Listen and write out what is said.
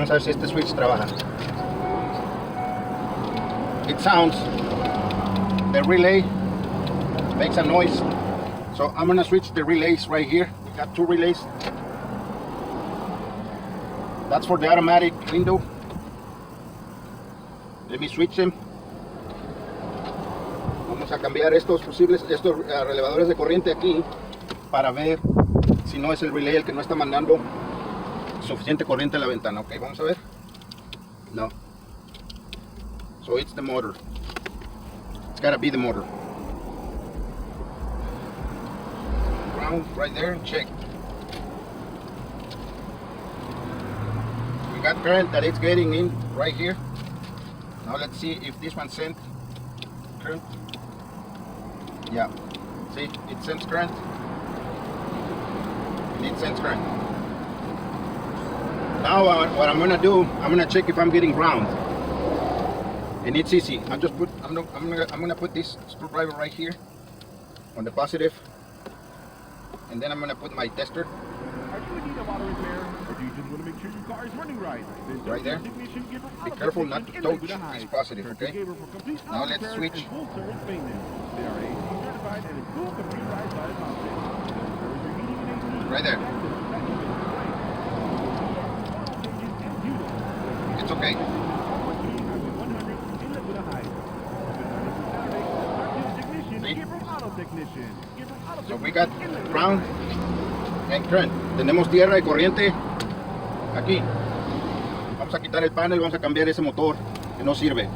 Vamos a ver si este switch trabaja. It sounds, the relay makes a noise. So I'm gonna switch the relays right here. We got two relays. That's for the automatic window. Let me switch them. Vamos a cambiar estos relevadores de corriente aquí para ver si no es el relay el que no está mandando suficiente corriente a la ventana. Ok, vamos a ver. No. So it's the motor. It's gotta be the motor. Ground right there and check. We got current that it's getting in right here. Now let's see if this one sent current. Yeah, see, it sends current. And it sends current. Now what I'm gonna do, I'm gonna check if I'm getting ground. And it's easy. I'm gonna put this screwdriver right here on the positive, and then I'm gonna put my tester. Are you in need of auto repair, or do you just want to make sure your car is running right? Right there. Be careful not to touch this positive, okay? Now let's switch. They are AC certified and a full computerized diagnostic. Right there. It's okay. So we got ground and current. Tenemos tierra y corriente aquí. Vamos a quitar el panel, vamos a cambiar ese motor que no sirve.